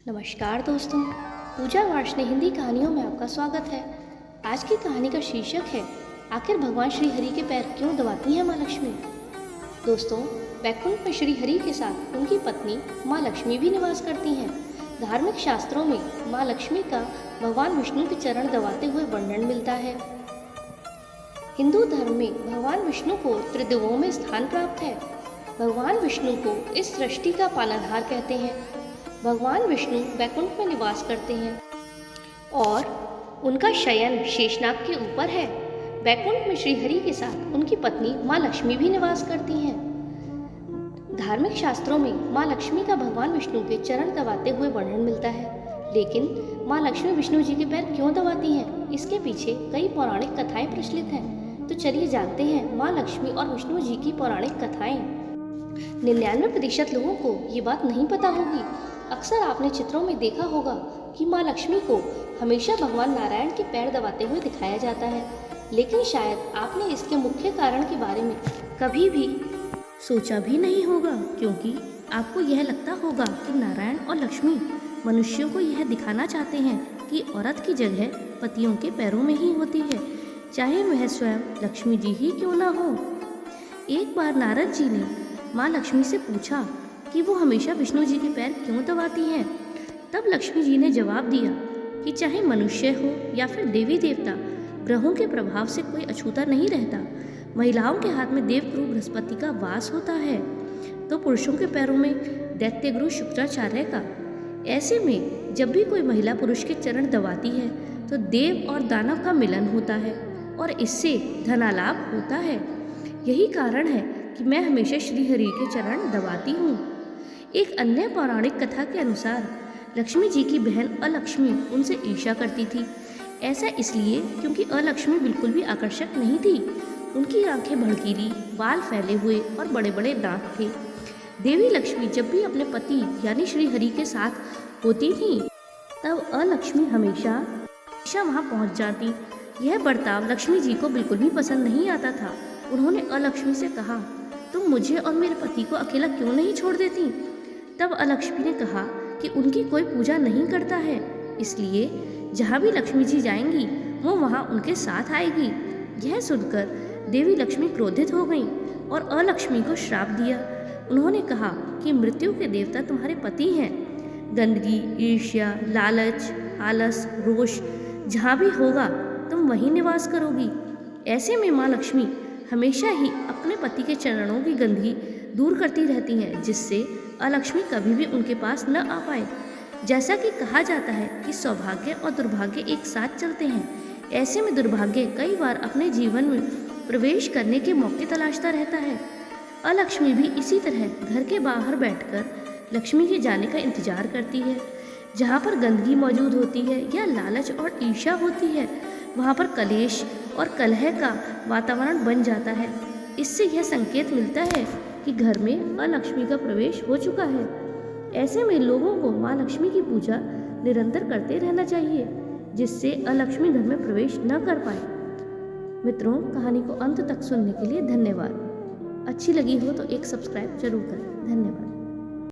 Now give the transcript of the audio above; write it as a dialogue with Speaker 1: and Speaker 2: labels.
Speaker 1: नमस्कार दोस्तों, पूजा वार्ष्णेय हिंदी कहानियों में आपका स्वागत है। आज की कहानी का शीर्षक है आखिर भगवान श्री हरि के पैर क्यों दबाती हैं माँ लक्ष्मी। दोस्तों, वैकुंठ में श्री हरि के साथ उनकी पत्नी माँ लक्ष्मी भी निवास करती हैं। धार्मिक शास्त्रों में माँ लक्ष्मी का भगवान विष्णु के चरण दबाते हुए वर्णन मिलता है। हिंदू धर्म में भगवान विष्णु को त्रिदेवों में स्थान प्राप्त है। भगवान विष्णु को इस सृष्टि का पालनहार कहते हैं। भगवान विष्णु वैकुंठ में निवास करते हैं और उनका शयन शेषनाग के ऊपर है। वैकुंठ में श्री हरि के साथ उनकी पत्नी माँ लक्ष्मी भी निवास करती हैं। धार्मिक शास्त्रों में माँ लक्ष्मी का भगवान विष्णु के चरण दबाते हुए वर्णन मिलता है, लेकिन माँ लक्ष्मी विष्णु जी के पैर क्यों दबाती हैं, इसके पीछे कई पौराणिक कथाएं प्रचलित हैं। तो चलिए जानते हैं माँ लक्ष्मी और विष्णु जी की पौराणिक कथाएं। 99% लोगों को ये बात नहीं पता होगी। अक्सर आपने चित्रों में देखा होगा कि माँ लक्ष्मी को हमेशा भगवान नारायण के पैर दबाते हुए दिखाया जाता है, लेकिन शायद आपने इसके मुख्य कारण के बारे में कभी भी सोचा भी नहीं होगा, क्योंकि आपको यह लगता होगा कि नारायण और लक्ष्मी मनुष्यों को यह दिखाना चाहते हैं कि औरत की जगह पतियों के पैरों में ही होती है, चाहे वह स्वयं लक्ष्मी जी ही क्यों ना हो। एक बार नारद जी ने माँ लक्ष्मी से पूछा कि वो हमेशा विष्णु जी के पैर क्यों दबाती हैं। तब लक्ष्मी जी ने जवाब दिया कि चाहे मनुष्य हो या फिर देवी देवता, ग्रहों के प्रभाव से कोई अछूता नहीं रहता। महिलाओं के हाथ में देवगुरु बृहस्पति का वास होता है, तो पुरुषों के पैरों में दैत्य गुरु शुक्राचार्य का। ऐसे में जब भी कोई महिला पुरुष के चरण दबाती है तो देव और दानव का मिलन होता है और इससे धनालाभ होता है। यही कारण है कि मैं हमेशा श्री हरि के चरण दबाती हूँ। एक अन्य पौराणिक कथा के अनुसार लक्ष्मी जी की बहन अलक्ष्मी उनसे ईर्ष्या करती थी। ऐसा इसलिए क्योंकि अलक्ष्मी बिल्कुल भी आकर्षक नहीं थी। उनकी आंखें भड़कीली, बाल फैले हुए और बड़े बड़े दांत थे। देवी लक्ष्मी जब भी अपने पति यानी श्री हरि के साथ होती थी तब अलक्ष्मी हमेशा वहां पहुंच जाती। यह बर्ताव लक्ष्मी जी को बिल्कुल भी पसंद नहीं आता था। उन्होंने अलक्ष्मी से कहा, तुम मुझे और मेरे पति को अकेला क्यों नहीं छोड़ देती। तब अलक्ष्मी ने कहा कि उनकी कोई पूजा नहीं करता है, इसलिए जहाँ भी लक्ष्मी जी जाएंगी वो वहाँ उनके साथ आएगी। यह सुनकर देवी लक्ष्मी क्रोधित हो गईं और अलक्ष्मी को श्राप दिया। उन्होंने कहा कि मृत्यु के देवता तुम्हारे पति हैं। गंदगी, ईर्ष्या, लालच, आलस, रोष जहाँ भी होगा तुम वहीं निवास करोगी। ऐसे में माँ लक्ष्मी हमेशा ही अपने पति के चरणों की गंदगी दूर करती रहती हैं, जिससे अलक्ष्मी कभी भी उनके पास न आ पाए। जैसा कि कहा जाता है कि सौभाग्य और दुर्भाग्य एक साथ चलते हैं, ऐसे में दुर्भाग्य कई बार अपने जीवन में प्रवेश करने के मौके तलाशता रहता है। अलक्ष्मी भी इसी तरह घर के बाहर बैठकर लक्ष्मी के जाने का इंतजार करती है। जहाँ पर गंदगी मौजूद होती है या लालच और ईर्ष्या होती है, वहाँ पर कलेश और कलह का वातावरण बन जाता है। इससे यह संकेत मिलता है कि घर में अलक्ष्मी का प्रवेश हो चुका है। ऐसे में लोगों को माँ लक्ष्मी की पूजा निरंतर करते रहना चाहिए, जिससे अलक्ष्मी घर में प्रवेश न कर पाए। मित्रों, कहानी को अंत तक सुनने के लिए धन्यवाद। अच्छी लगी हो तो एक सब्सक्राइब जरूर करें। धन्यवाद।